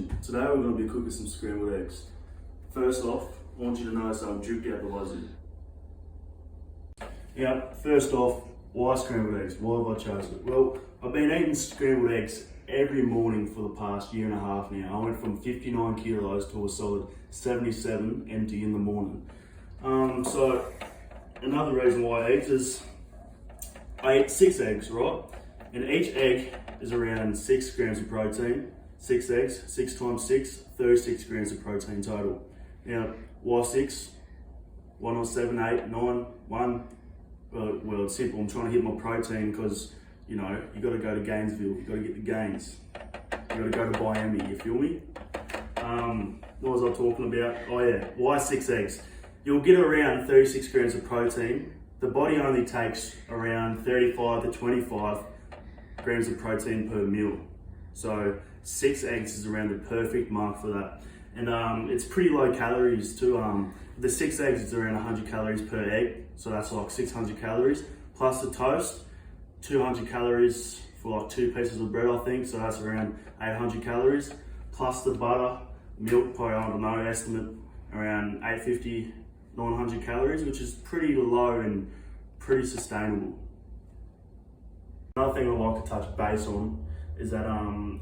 kitchen. Today we're going to be cooking some scrambled eggs. First off, I want you to notice I've dripped out the wazoo. Yeah, first off, why scrambled eggs? Why have I chosen it? Well, I've been eating scrambled eggs every morning for the past year and a half now. I went from 59 kilos to a solid 77 empty in the morning. So another reason why I eat is I eat 6 eggs, right? And each egg is around 6 grams of protein. 6 eggs, 6 times 6, 36 grams of protein total. Now, why 6? Why not 7, 8, 9, 1? Well, it's simple. I'm trying to hit my protein because, you know, you got to go to Gainesville. You got to get the gains. You got to go to Miami. You feel me? What was I talking about? Oh yeah, why 6 eggs? You'll get around 36 grams of protein. The body only takes around 35 to 25 grams of protein per meal. So 6 eggs is around the perfect mark for that. And it's pretty low calories too. The 6 eggs is around 100 calories per egg. So that's like 600 calories. Plus the toast, 200 calories for like 2 pieces of bread, I think. So that's around 800 calories. Plus the butter, milk, probably, I don't know, estimate around 850, 900 calories, which is pretty low and pretty sustainable. Another thing I like to touch base on is that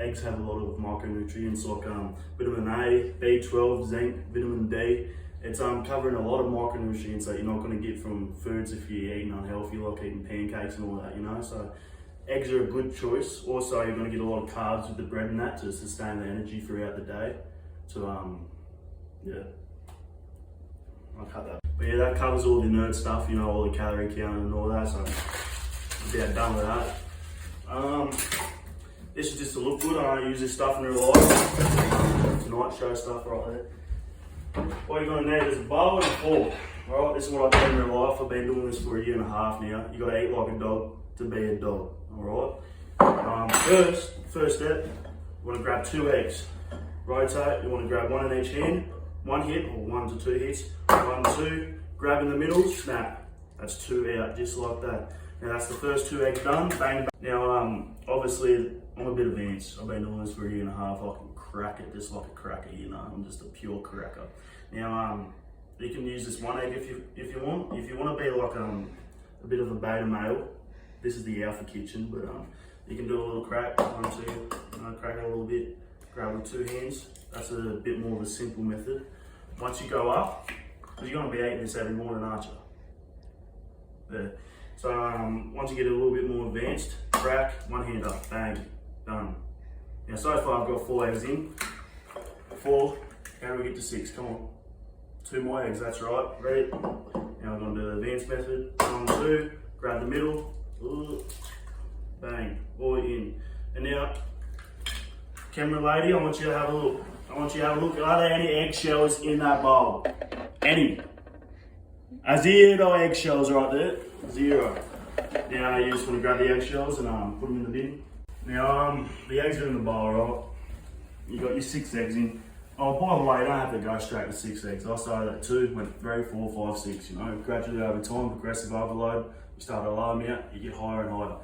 eggs have a lot of micronutrients like vitamin A, B12, zinc, vitamin D. It's covering a lot of micronutrients that you're not going to get from foods if you're eating unhealthy, like eating pancakes and all that, you know. So eggs are a good choice. Also, you're going to get a lot of carbs with the bread and that to sustain the energy throughout the day. So yeah, I'll cut that. But yeah, that covers all the nerd stuff, you know, all the calorie count and all that. So I'm about done with that. This is just to look good. I don't use this stuff in real life. Tonight show stuff right there. What you're going to need is a bowl and a fork. Alright, this is what I do in real life. I've been doing this for a year and a half now. You got to eat like a dog to be a dog. Alright. First step, you want to grab 2 eggs. Rotate. You want to grab 1 in each hand. 1 hit or 1 to 2 hits. 1, 2. Grab in the middle. Snap. That's 2 out, just like that. Now that's the first 2 eggs done. Bang, bang. Now, obviously, I'm a bit advanced. I've been doing this for a year and a half. I can crack it just like a cracker, you know. I'm just a pure cracker. Now, you can use this 1 egg if you want. If you want to be like a bit of a beta male, this is the alpha kitchen. But you can do a little crack, 1, 2. You know, crack it a little bit. Grab with 2 hands. That's a bit more of a simple method. Once you go up, because you're going to be eating this every morning, aren't you? There. So once you get a little bit more advanced, crack, 1 hand up, bang, done. Now so far I've got 4 eggs in. 4, how do we get to 6? Come on. 2 more eggs, that's right. Ready? Now we're going to do the advanced method. 1, 2, grab the middle, bang, all in. And now, camera lady, I want you to have a look. Are there any eggshells in that bowl? Any? A 0 eggshells right there. 0. Now you just want to grab the eggshells and put them in the bin. Now the eggs are in the bowl, right? You got your 6 eggs in. Oh, by the way, you don't have to go straight to 6 eggs. I started at 2, went 3, 4, 5, 6. You know, gradually over time, progressive overload. You start alarming out, you get higher and higher.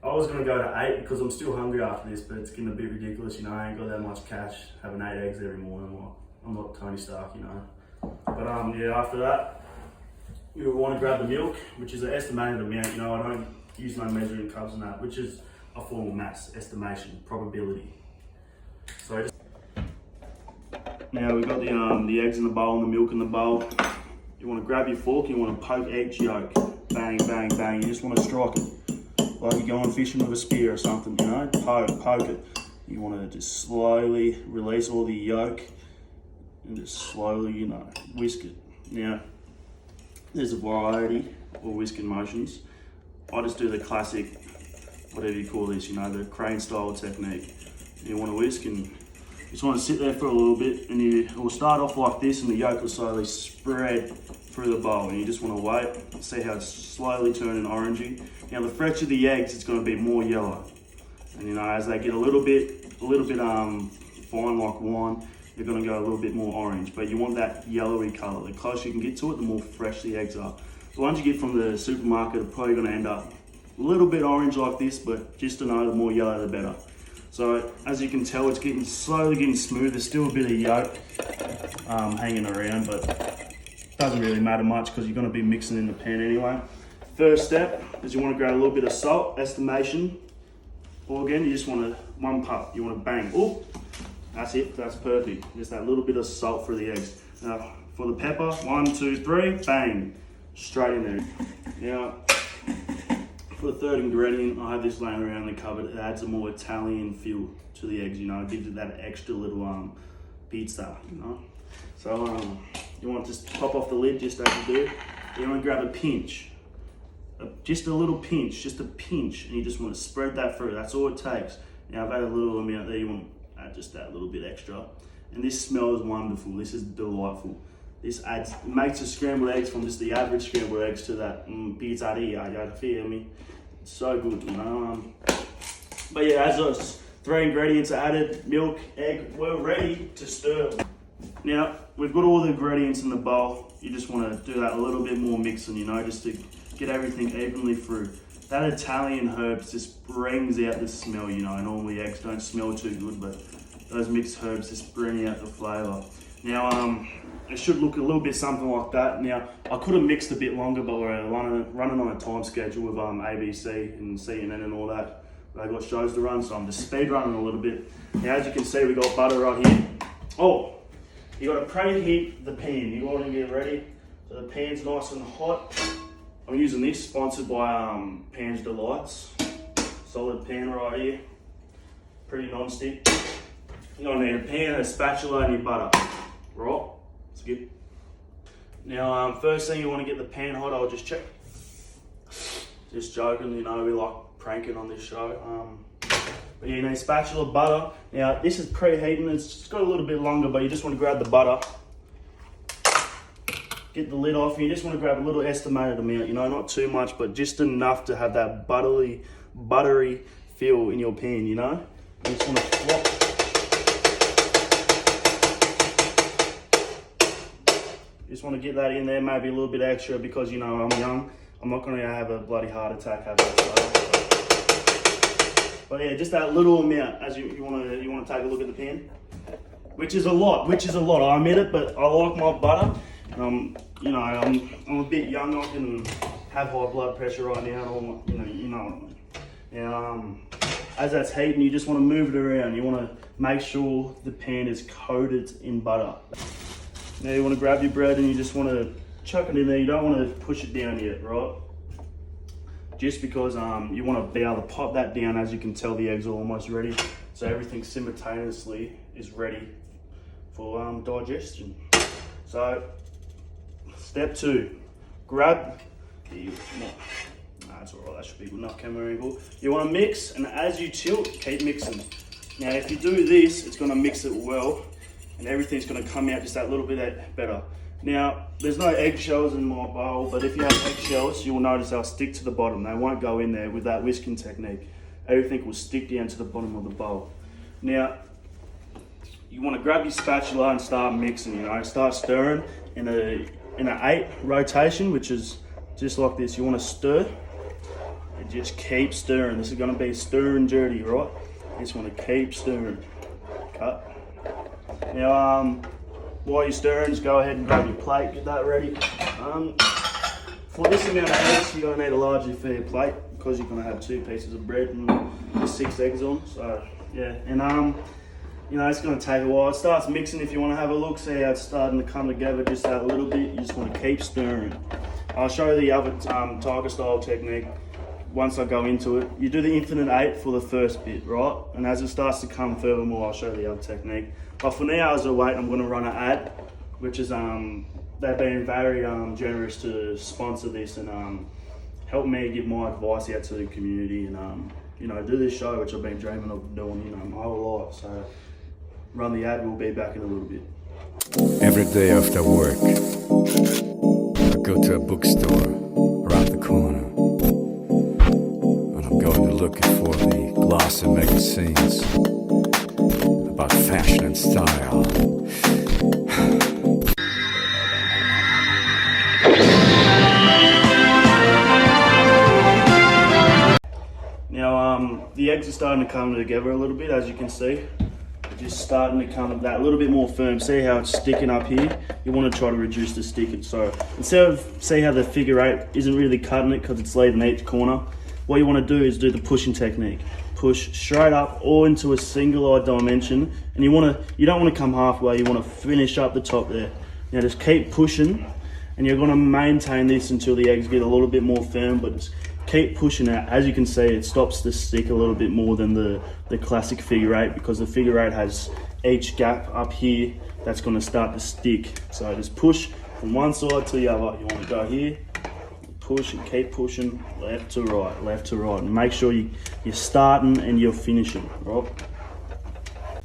I was going to go to 8 because I'm still hungry after this, but it's getting a bit ridiculous. You know, I ain't got that much cash having 8 eggs every morning. I'm not Tony Stark, you know. But yeah, after that, you want to grab the milk, which is an estimated amount. You know, I don't use no measuring cups and that, which is a form of maths, estimation, probability. So now we've got the eggs in the bowl and the milk in the bowl. You want to grab your fork, you want to poke each yolk. Bang, bang, bang. You just want to strike it. Like you're going fishing with a spear or something, you know? Poke it. You want to just slowly release all the yolk and just slowly, you know, whisk it. Now, there's a variety of whisking motions. I just do the classic, whatever you call this, you know, the crane style technique. You want to whisk and you just want to sit there for a little bit, and it will start off like this and the yolk will slowly spread through the bowl, and you just want to wait, see how it's slowly turning orangey. Now the fresher the eggs, it's going to be more yellow. And you know, as they get a little bit fine like wine, they're going to go a little bit more orange, but you want that yellowy colour. The closer you can get to it, the more fresh the eggs are. The ones you get from the supermarket are probably going to end up a little bit orange like this, but just to know, the more yellow the better. So as you can tell, it's slowly getting smooth. There's still a bit of yolk hanging around, but doesn't really matter much because you're going to be mixing in the pan anyway. First step is you want to grab a little bit of salt, estimation. Or again, you just want to, 1 puff, you want to bang. Oh, that's it, that's perfect. Just that little bit of salt for the eggs. Now, for the pepper, 1, 2, 3, bang. Straight in there. Now, for the third ingredient, I have this laying around in the cupboard. It adds a more Italian feel to the eggs, you know. It gives it that extra little pizza, you know. So, you want to just pop off the lid just as you do. You want to grab a pinch. Just a little pinch, just a pinch, and you just want to spread that through. That's all it takes. Now I've added a little amount there, you want to add just that little bit extra. And this smells wonderful, this is delightful. This makes the scrambled eggs from just the average scrambled eggs to that pizzeria, you feel me? It's so good, you know. But yeah, as those 3 ingredients are added, milk, egg, we're ready to stir. Now, we've got all the ingredients in the bowl. You just want to do that a little bit more mixing, you know, just to get everything evenly through. That Italian herbs just brings out the smell, you know. Normally eggs don't smell too good, but those mixed herbs just bring out the flavour. Now, it should look a little bit something like that. Now, I could have mixed a bit longer, but we're running on a time schedule with ABC and CNN and all that. They've got shows to run, so I'm just speed running a little bit. Now, as you can see, we got butter right here. Oh, you got to preheat the pan. You got to get ready. So the pan's nice and hot. I'm using this, sponsored by Pan's Delights. Solid pan right here. Pretty non-stick. You're gonna need a pan, a spatula, and your butter. Right, that's good. Now, first thing you want to get the pan hot, I'll just check. Just joking, you know, we like pranking on this show. But you need spatula, butter. Now, this is preheating, it's just got a little bit longer, but you just want to grab the butter. Get the lid off, and you just want to grab a little estimated amount, you know, not too much, but just enough to have that buttery feel in your pan, you know. You just want to flop. You just want to get that in there, maybe a little bit extra because, you know, I'm young. I'm not going to have a bloody heart attack having it. But yeah, just that little amount as you want to take a look at the pan, which is a lot. I admit it, but I like my butter. You know, I'm a bit young. I can have high blood pressure right now. You know. Now, as that's heating, you just want to move it around. You want to make sure the pan is coated in butter. Now you want to grab your bread and you just want to chuck it in there. You don't want to push it down yet, right? Just because you want to be able to pop that down. As you can tell, the eggs are almost ready, so everything simultaneously is ready for digestion. So, step 2, grab the, that's all right, that should be good enough camera angle. You want to mix, and as you tilt, keep mixing. Now, if you do this, it's going to mix it well, and everything's going to come out just that little bit better. Now, there's no eggshells in my bowl, but if you have eggshells, you will notice they'll stick to the bottom. They won't go in there with that whisking technique. Everything will stick down to the bottom of the bowl. Now, you want to grab your spatula and start mixing, you know, start stirring in an 8 rotation, which is just like this. You want to stir and just keep stirring. This is going to be stirring dirty, right? You just want to keep stirring. Cut. Now, while you're stirring, just go ahead and grab your plate, get that ready. For this amount of eggs, you're going to need a larger fair plate because you're going to have 2 pieces of bread and 6 eggs on. So, yeah, and you know, it's going to take a while. It starts mixing. If you want to have a look, see how it's starting to come together just that little bit. You just want to keep stirring. I'll show you the other tiger style technique once I go into it. You do the infinite 8 for the first bit, right? And as it starts to come furthermore, I'll show you the other technique. But for now, as I wait, I'm going to run an ad, which is they've been very generous to sponsor this and help me give my advice out to the community and you know, do this show, which I've been dreaming of doing, you know, my whole life. So run the ad. We'll be back in a little bit. Every day after work, I go to a bookstore around the corner, and I'm going to look for the glossy magazines about fashion and style. Now, the eggs are starting to come together a little bit, as you can see. Just starting to come that little bit more firm. See how it's sticking up here? You want to try to reduce the sticking. So instead of, see how the figure eight isn't really cutting it because it's leaving each corner, what you want to do is do the pushing technique. Push straight up or into a single eye dimension, and you don't want to come halfway, you want to finish up the top there. Now just keep pushing, and you're going to maintain this until the eggs get a little bit more firm, but just keep pushing out. As you can see, it stops the stick a little bit more than the classic figure eight, because the figure eight has each gap up here that's going to start to stick. So just push from one side to the other. You want to go here, push and keep pushing left to right, and make sure you're starting and you're finishing, right?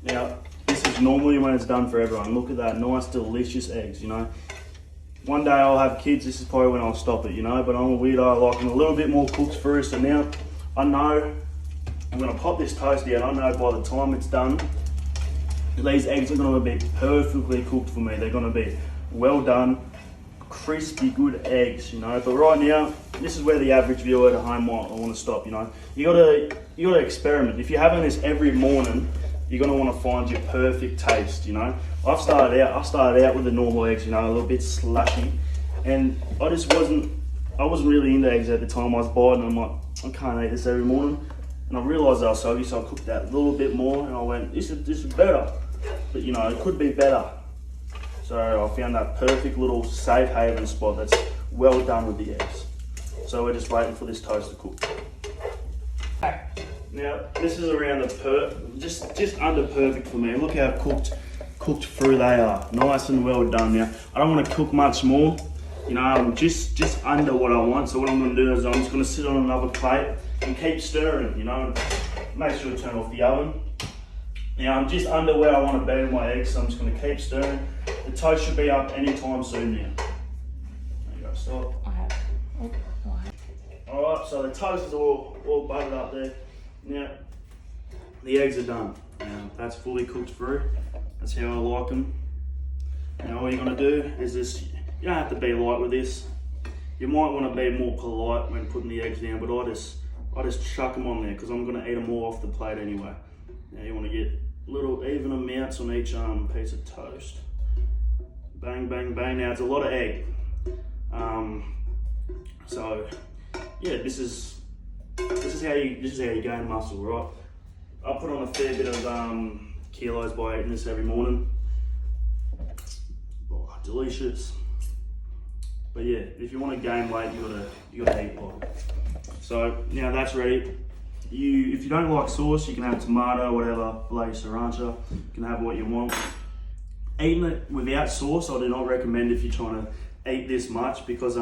Now, this is normally when it's done for everyone. Look at that nice, delicious eggs, you know. One day I'll have kids, this is probably when I'll stop it, you know, but I'm a weirdo, I like them a little bit more cooked through. So now I know I'm gonna pop this toasty out. I know by the time it's done, these eggs are gonna be perfectly cooked for me. They're gonna be well done, crispy, good eggs, you know. But right now, this is where the average viewer at home might want to stop, you know. You gotta experiment. If you're having this every morning, you're gonna want to find your perfect taste, you know. I started out with the normal eggs, you know, a little bit slushy, and I wasn't really into eggs at the time. I was biting them, I'm like, I can't eat this every morning, and I realised I was soggy, so I cooked that a little bit more, and I went, this is better, but you know, it could be better. So I found that perfect little safe haven spot that's well done with the eggs. So we're just waiting for this toast to cook. Now this is around the just under perfect for me. Look how cooked through they are, nice and well done. Now I don't want to cook much more, you know. I'm just under what I want. So what I'm going to do is I'm just going to sit on another plate and keep stirring, you know. Make sure to turn off the oven. Now I'm just under where I want to be with my eggs, so I'm just going to keep stirring. The toast should be up anytime soon now. There you go, stop. Alright, so the toast is all buttered up there. Now, the eggs are done. Now, that's fully cooked through. That's how I like them. Now all you're going to do is just, you don't have to be light with this. You might want to be more polite when putting the eggs down, but I just chuck them on there because I'm going to eat them all off the plate anyway. Now you want to get little even amounts on each piece of toast. Bang, bang, bang. Now it's a lot of egg. So yeah, this is how you gain muscle, right? I put on a fair bit of kilos by eating this every morning. Oh, delicious. But yeah, if you want to gain weight, you gotta eat light. So now that's ready. If you don't like sauce, you can have tomato, whatever, filet sriracha. You can have what you want. Eating it without sauce, I do not recommend if you're trying to eat this much, because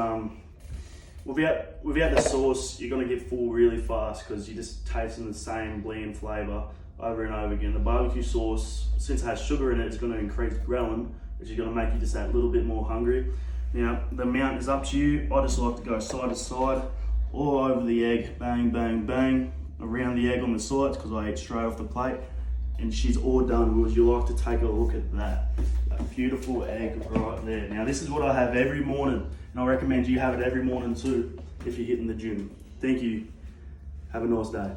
without the sauce, you're gonna get full really fast because you're just tasting the same bland flavour over and over again. The barbecue sauce, since it has sugar in it, is gonna increase ghrelin, which is gonna make you just that little bit more hungry. Now, the amount is up to you. I just like to go side to side, all over the egg, bang, bang, bang, around the egg on the sides because I eat straight off the plate. And she's all done. Would you like to take a look at that? That beautiful egg right there. Now this is what I have every morning, and I recommend you have it every morning too if you're hitting the gym. Thank you. Have a nice day.